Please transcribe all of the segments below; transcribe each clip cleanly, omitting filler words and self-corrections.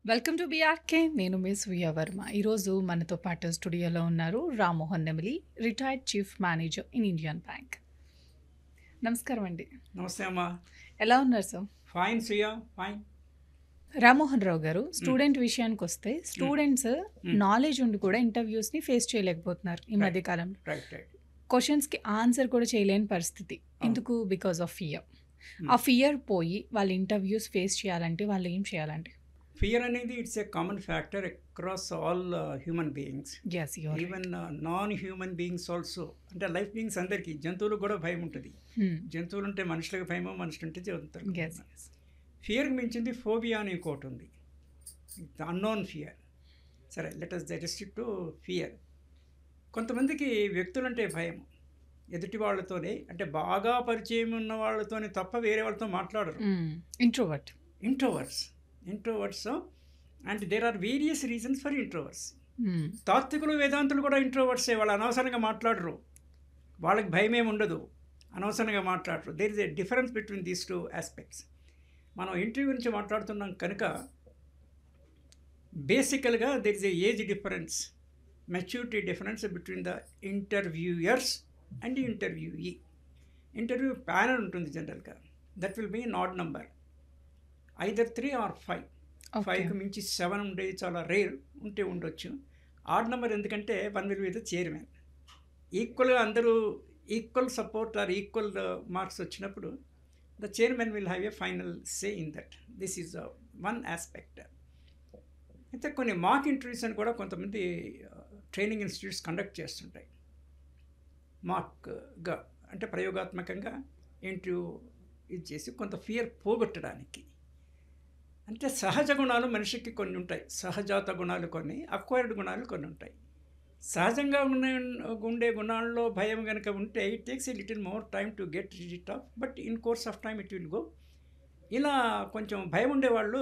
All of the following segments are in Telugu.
Welcome to BRK. నేను మిస్ వియా వర్మ. ఈరోజు మనతో పాటు స్టూడియోలో ఉన్నారు Rammohan Nemili, retired chief manager in Indian Bank. నమస్కారం అండి. నమస్తే అమ్మా. ఎలా ఉన్నారు sir? Fine Shriya, fine. Rammohan Rao garu, student విషయానికి వస్తే స్టూడెంట్స్ నాలెడ్జ్ ఉండి కూడా ఇంటర్వ్యూస్ని ఫేస్ చేయలేకపోతున్నారు ఈ మధ్య కాలంలో. క్వశ్చన్స్కి ఆన్సర్ కూడా చేయలేని పరిస్థితి. ఎందుకు? Because of fear. ఆ ఫియర్ పోయి వాళ్ళ ఇంటర్వ్యూస్ ఫేస్ చేయాలంటే వాళ్ళు ఏం చేయాలంటే? ఫియర్ అనేది it's a common factor across all human beings, even non human beings also. అంటే లైఫ్ బీయింగ్స్ అందరికీ, జంతువులకు కూడా భయం ఉంటుంది. జంతువులు ఉంటే మనుషులకు భయమో, మనుషులు ఉంటే జంతువులు. ఫియర్కి మించింది ఫోబియా అని ఇంకోటి ఉంది, అన్నోన్ ఫియర్. సరే, let us restrict to fear. కొంతమందికి వ్యక్తులంటే భయం, ఎదుటి వాళ్ళతోనే, అంటే బాగా పరిచయం ఉన్న వాళ్ళతోనే తప్ప వేరే వాళ్ళతో మాట్లాడరు. Introverts and there are various reasons for introverts. తాత్వికులు, వేదాంతులు కూడా ఇంట్రోవర్ట్సే. వాళ్ళు అనవసరంగా మాట్లాడరు, వాళ్ళకి భయమేమి ఉండదు, అనవసరంగా మాట్లాడరు. There is a difference between these two aspects. మనం ఇంటర్వ్యూ గురించి మాట్లాడుతున్నాం కనుక బేసికల్గా there is a age difference, maturity difference between the interviewers and interviewee. Interview panel ఉంటుంది జనరల్గా, that will be an odd number, either 3 or 5. 5కి మించి 7 ఉండేది చాలా రేర్, ఉంటే ఉండొచ్చు. ఆడ్ నెంబర్ ఎందుకంటే 1 విల్ బి ద చైర్మన్. ఈక్వల్గా అందరూ equal support or equal marks వచ్చినప్పుడు the chairman will have a final say in that. This is one aspect. అయితే కొన్ని మాక్ ఇంటర్వ్యూస్ అని కూడా కొంతమంది ట్రైనింగ్ ఇన్స్టిట్యూట్స్ కండక్ట్ చేస్తుంటాయి. మాక్గా అంటే ప్రయోగాత్మకంగా ఇంటర్వ్యూ ఇది చేసి కొంత ఫియర్ పోగొట్టడానికి. అంటే సహజ గుణాలు మనిషికి కొన్ని ఉంటాయి, సహజాత గుణాలు కొన్ని, అక్వైర్డ్ గుణాలు కొన్ని ఉంటాయి. సహజంగా ఉండే గుణాల్లో భయం కనుక ఉంటే it takes a little more time to get it of, but in course of time it will go. ఇలా కొంచెం భయం ఉండేవాళ్ళు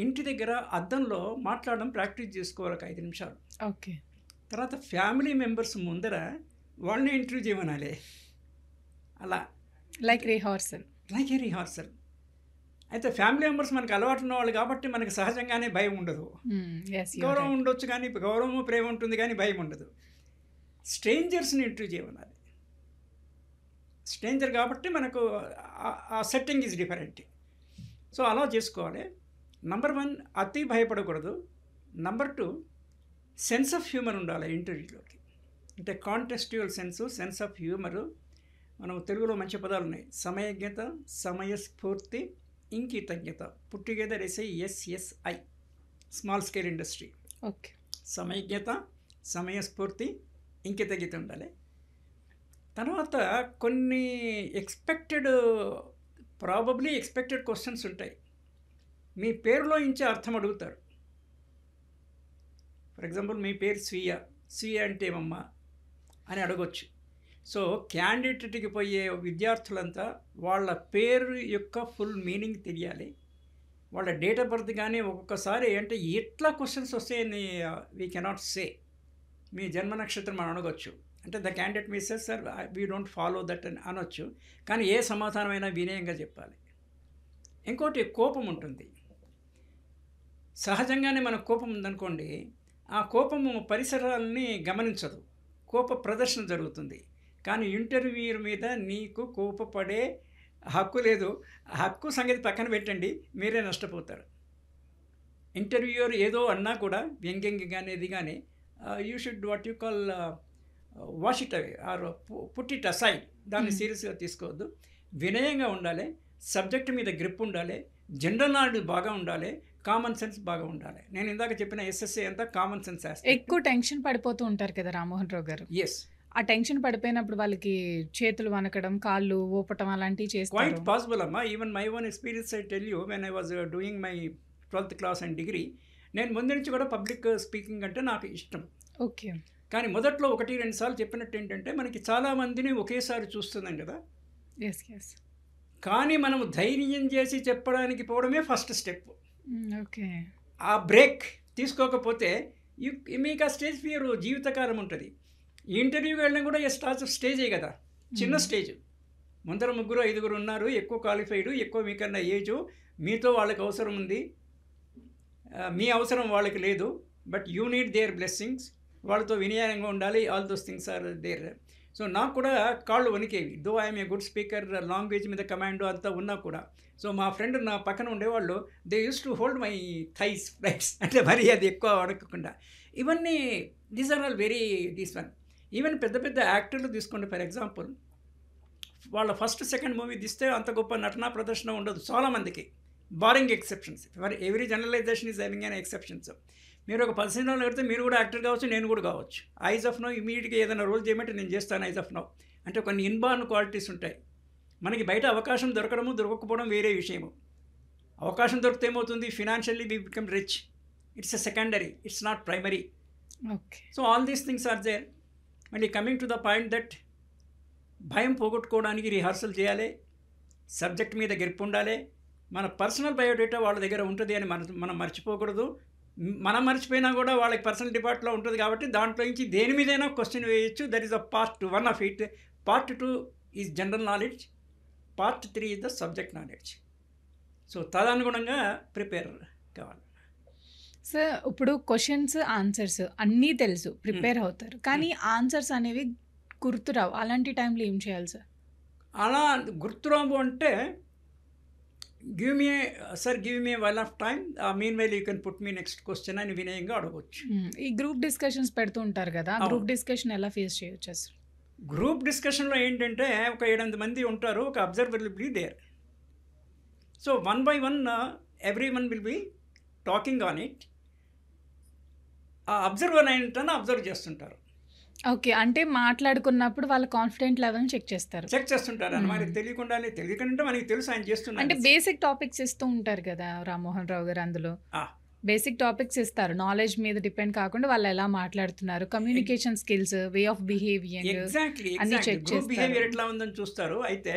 ఇంటి దగ్గర అద్దంలో మాట్లాడడం ప్రాక్టీస్ చేసుకోవాలి ఒక 5 నిమిషాలు. ఓకే. తర్వాత ఫ్యామిలీ మెంబర్స్ ముందర వాళ్ళని ఇంటర్వ్యూ చేయమనాలి. అలా లైక్ ఏ రిహార్సల్. అయితే ఫ్యామిలీ మెంబర్స్ మనకు అలవాటు ఉన్నవాళ్ళు కాబట్టి మనకు సహజంగానే భయం ఉండదు. గౌరవం ఉండొచ్చు, కానీ గౌరవము ప్రేమ ఉంటుంది, కానీ భయం ఉండదు. స్ట్రేంజర్స్ని ఇంటర్వ్యూ చేయమనాలి. స్ట్రేంజర్ కాబట్టి మనకు ఆ సెట్టింగ్ ఈజ్ డిఫరెంట్. సో అలా చేసుకోవాలి. నంబర్ 1, అతి భయపడకూడదు. నంబర్ 2, సెన్స్ ఆఫ్ హ్యూమర్ ఉండాలి ఇంటర్వ్యూలోకి. అంటే కాంటెక్స్చువల్ సెన్స్ ఆఫ్ హ్యూమరు. మనం తెలుగులో మంచి పదాలు ఉన్నాయి: సమయజ్ఞత, సమయస్ఫూర్తి, ఇంకితజ్ఞత. Put together SI, small scale industry. Okay. సమయజ్ఞత, సమయస్ఫూర్తి, ఇంకితజ్ఞత ఉండాలి. తర్వాత కొన్ని ప్రాబబ్లీ ఎక్స్పెక్టెడ్ క్వశ్చన్స్ ఉంటాయి. మీ పేరులో ఇంచే అర్థం అడుగుతారు. ఫర్ ఎగ్జాంపుల్, మీ పేరు స్వీయ అంటే ఏమమ్మా అని అడగొచ్చు. సో క్యాండిడేట్కి పోయే విద్యార్థులంతా వాళ్ళ పేరు యొక్క ఫుల్ మీనింగ్ తెలియాలి. వాళ్ళ డేట్ ఆఫ్ బర్త్ కానీ ఒక్కొక్కసారి అంటే ఎట్లా క్వశ్చన్స్ వస్తాయని వీ కెనాట్ సే. మీ జన్మ నక్షత్రం అని అడగొచ్చు. అంటే the candidate me says sir we don't follow that అని అనొచ్చు. కానీ ఏ సమాధానమైనా వినయంగా చెప్పాలి. ఇంకోటి, కోపం ఉంటుంది. సహజంగానే మనకు కోపం ఉందనుకోండి, ఆ కోపము పరిసరాలని గమనించదు, కోప ప్రదర్శన జరుగుతుంది. కానీ ఇంటర్వ్యూయర్ మీద నీకు కోపపడే హక్కు లేదు. హక్కు సంగతి పక్కన పెట్టండి, మీరే నష్టపోతారు. ఇంటర్వ్యూయర్ ఏదో అన్నా కూడా వ్యంగ్యంగా కానీ ఇది కానీ you should what you call wash it away are put it aside. దాన్ని సీరియస్గా తీసుకోవద్దు. వినయంగా ఉండాలి, సబ్జెక్ట్ మీద గ్రిప్ ఉండాలి, జనరల్ నాలెడ్జ్ బాగా ఉండాలి, కామన్ సెన్స్ బాగా ఉండాలి. నేను ఇందాక చెప్పిన SSA అంతా కామన్ సెన్స్. ఎక్కువ టెన్షన్ పడిపోతూ ఉంటారు కదా రామ్మోహన్ రావు గారు. ఎస్. ఆ టెన్షన్ పడిపోయినప్పుడు వాళ్ళకి చేతులు వనకడం, కాళ్ళు ఊపటం అలాంటివి చేస్తారు. క్వైట్ పాసిబుల్ అమ్మా. Even my own experience I tell you, when I was doing my 12th class and degree, నేను ముందు నుంచి కూడా పబ్లిక్ స్పీకింగ్ అంటే నాకు ఇష్టం. ఓకే. కానీ మొదట్లో 1-2 సార్లు చెప్పినట్టు ఏంటంటే, మనకి చాలామందిని ఒకేసారి చూస్తున్నాం కదా. కానీ మనం ధైర్యం చేసి చెప్పడానికి పోవడమే ఫస్ట్ స్టెప్. ఓకే. ఆ బ్రేక్ తీసుకోకపోతే మీకు ఆ స్టేజ్ ఫియర్ జీవితకాలం ఉంటుంది. ఇంటర్వ్యూకి వెళ్ళడం కూడా స్టేజే కదా, చిన్న స్టేజ్. ముందర 3-5 ఉన్నారు, ఎక్కువ క్వాలిఫైడ్, ఎక్కువ మీకన్నా ఏజు, మీతో వాళ్ళకి అవసరం ఉంది, మీ అవసరం వాళ్ళకి లేదు, but you need their blessings. వాళ్ళతో వినయంగా ఉండాలి. All those things are there. So నాకు కూడా కాళ్ళు వణికేవి. Though I'm a good speaker, language మీద కమాండ్ అంతా ఉన్నా కూడా. సో మా ఫ్రెండ్ నా పక్కన ఉండేవాళ్ళు, they use to hold my thighs rights, అంటే మరీ అది ఎక్కువ వణకకుండా. ఇవన్నీ these are all very one. Even పెద్ద పెద్ద యాక్టర్లు తీసుకోండి, ఫర్ ఎగ్జాంపుల్, వాళ్ళ ఫస్ట్ సెకండ్ మూవీ తీస్తే అంత గొప్ప నటనా ప్రదర్శన ఉండదు చాలామందికి, barring exceptions. For every generalization is having an exceptions. మీరు ఒక 10 సినిమాలు పెడితే మీరు కూడా యాక్టర్ కావచ్చు, నేను కూడా కావచ్చు. ఐజ్ ఆఫ్ నో ఇమీడియట్గా ఏదైనా రోల్ చేయమంటే నేను చేస్తాను ఐజ్ ఆఫ్ నో. అంటే కొన్ని ఇన్బార్న్ క్వాలిటీస్ ఉంటాయి. మనకి బయట అవకాశం దొరకడము దొరకకపోవడం వేరే విషయము. అవకాశం దొరికితే ఏమవుతుంది, financially we become rich. It's a secondary, it's not primary. Okay. So all these things are there. మళ్ళీ coming to the point that భయం పోగొట్టుకోవడానికి రిహార్సల్ చేయాలి, సబ్జెక్ట్ మీద గెలుపు ఉండాలి, మన పర్సనల్ బయోడేటా వాళ్ళ దగ్గర ఉంటుంది అని మనం మర్చిపోకూడదు. మనం మర్చిపోయినా కూడా వాళ్ళకి పర్సనల్ డిపార్ట్లో ఉంటుంది కాబట్టి దాంట్లో నుంచి దేని మీదైనా క్వశ్చన్ వేయచ్చు. That is the part 1 of it. Part 2 is general knowledge, part 3 is the subject knowledge. So తదనుగుణంగా ప్రిపేర్ కావాలి. సార్ ఇప్పుడు క్వశ్చన్స్ ఆన్సర్స్ అన్నీ తెలుసు, ప్రిపేర్ అవుతారు, కానీ ఆన్సర్స్ అనేవి గుర్తురావు. అలాంటి టైంలో ఏం చేయాలి సార్? అలా గుర్తురావు అంటే give me one of time, meanwhile you can put me next question అని వినయంగా అడగవచ్చు. ఈ గ్రూప్ డిస్కషన్స్ పెడుతూ ఉంటారు కదా, గ్రూప్ డిస్కషన్ ఎలా ఫేస్ చేయొచ్చు సార్? గ్రూప్ డిస్కషన్లో ఏంటంటే ఒక 7-8 మంది ఉంటారు, ఒక observer will be there. So 1 by 1 everyone will be talking on it. ఆ అబ్జర్వర్ ఏంటన్నా అబ్జర్వ్ చేస్తుంటారు. ఓకే, అంటే మాట్లాడుకున్నప్పుడు వాళ్ళ కాన్ఫిడెంట్ లెవెల్ చెక్ చేస్తారు అని మనకి తెలియకుండా మనకి తెలుసు ఆయన చేస్తున్నారు. అంటే బేసిక్ టాపిక్స్ ఇస్తూ ఉంటారు కదా రామ్మోహన్ రావు గారు, అందులో బేసిక్ టాపిక్స్ ఇస్తారు, నాలెడ్జ్ మీద డిపెండ్ కాకుండా వాళ్ళు ఎలా మాట్లాడుతున్నారు, communication skills, way of behaviour, అన్ని చెక్ చేస్తారు. బిహేవియర్ ఎట్లా ఉందని చూస్తారు. అయితే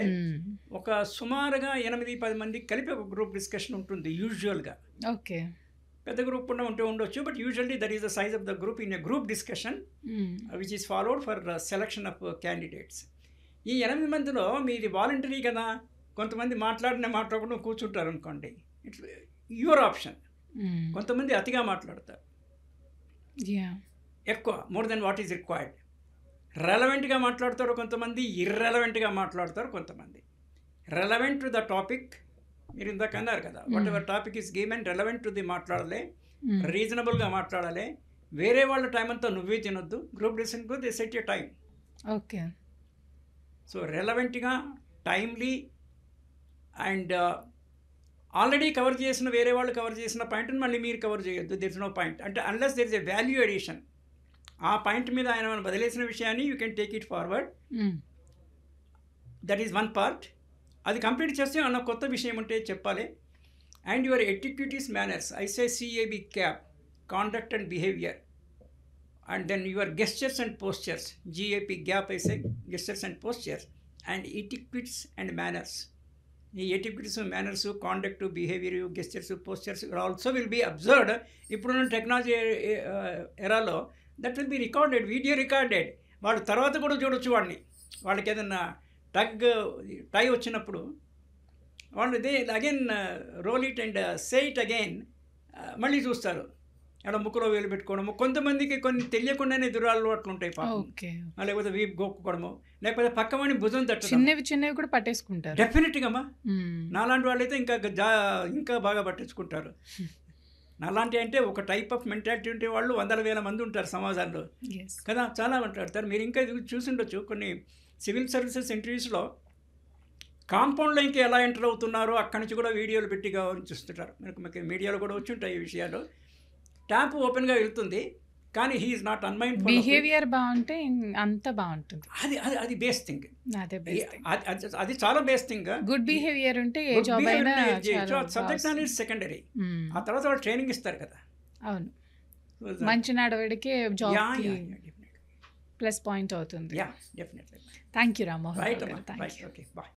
ఒక సుమారుగా 8-10 మంది కలిపి ఒక గ్రూప్ డిస్కషన్ ఉంటుంది యూజువల్గా. ఓకే, పెద్ద గ్రూప్ కూడా ఉండొచ్చు, but usually that is the size of the group in a group discussion which is followed for selection of candidates. ఈ 8 మందిలో మీది వాలంటరీ కదా, కొంతమంది మాట్లాడకుండా కూర్చుంటారు అనుకోండి, ఇట్స్ యువర్ ఆప్షన్. కొంతమంది అతిగా మాట్లాడతారు, ఎక్కువ, more than what is required. రెలవెంట్గా మాట్లాడతారు కొంతమంది, ఇర్రెలవెంట్గా మాట్లాడతారు కొంతమంది. రెలవెంట్ టు ద టాపిక్, మీరు ఇందాక అన్నారు కదా, whatever topic is given relevant to the మాట్లాడాలి, రీజనబుల్గా మాట్లాడాలి. వేరే వాళ్ళ టైం అంతా నువ్వే తినొద్దు. గ్రూప్ డిస్కషన్కు they set you time. Okay. So రెలవెంట్గా, టైమ్లీ, అండ్ ఆల్రెడీ కవర్ చేసిన వేరే వాళ్ళు కవర్ చేసిన పాయింట్ని మళ్ళీ మీరు కవర్ చేయొద్దు. There is no point. అంటే unless there is a value addition. ఆ పాయింట్ మీద ఆయన మనం బదిలేసిన విషయాన్ని you can take it forward. That is one part. అది కంప్లీట్ చేస్తే అన్న కొత్త విషయం ఉంటే చెప్పాలి. And your etiquettes, manners, I say CAB cab, conduct and behaviour. And then your gestures and postures, GAP gap, I say gestures and postures. And etiquettes and manners. ఈ etiquettes, manners, conduct, behaviour, gestures, postures also will be observed. ఇప్పుడున్న టెక్నాలజీ ఎరాలో that will be recorded, video recorded. వాళ్ళు తర్వాత కూడా చూడొచ్చు వాడిని. వాళ్ళకి ఏదన్నా టై వచ్చినప్పుడు వాళ్ళు they again roll it and say it again, మళ్ళీ చూస్తారు. అలా ముక్కులో వేలు పెట్టుకోవడము, కొంతమందికి కొన్ని తెలియకుండానే దురలవాట్లు ఉంటాయి పాపం. లేకపోతే వీపు గోక్కుకోవడము, లేకపోతే పక్కవాడిని భుజం తట్టడం, చిన్నవి కూడా పట్టేసుకుంటారు. డెఫినెట్గా అమ్మా, నాలాంటి వాళ్ళైతే ఇంకా బాగా పట్టించుకుంటారు. నాలాంటి అంటే ఒక టైప్ ఆఫ్ మెంటాలిటీ ఉంటే వాళ్ళు 100,000 మంది ఉంటారు సమాజంలో కదా, చాలా మాట్లాడతారు. మీరు ఇంకా చూసిండొచ్చు కొన్ని సివిల్ సర్వీసెస్ ఇంటర్వ్యూస్లో కాంపౌండ్లో ఇంకా ఎలా ఎంటర్ అవుతున్నారో అక్కడి నుంచి కూడా వీడియోలు పెట్టి చూస్తుంటారు. మీకు మీడియాలో కూడా వచ్చి ఉంటాయి ఈ విషయాలు. ట్యాప్ ఓపెన్గా వెళ్తుంది, కానీ he is not unmindful. Behaviour బాగుంటే అంత బాగుంటుంది. అది బేస్ థింగ్. అది చాలా బేస్ థింగ్. గుడ్ బిహేవియర్ ఉంటే ఏ జాబ్ అయినా. Subject knowledge secondary. ఆ తర్వాత వాళ్ళు ట్రైనింగ్ ఇస్తారు కదా. అవును, మంచి నడవడికే జాబ్ ప్లస్ పాయింట్ అవుతుంది. Definitely. Thank you Rammohan. Right, okay, bye.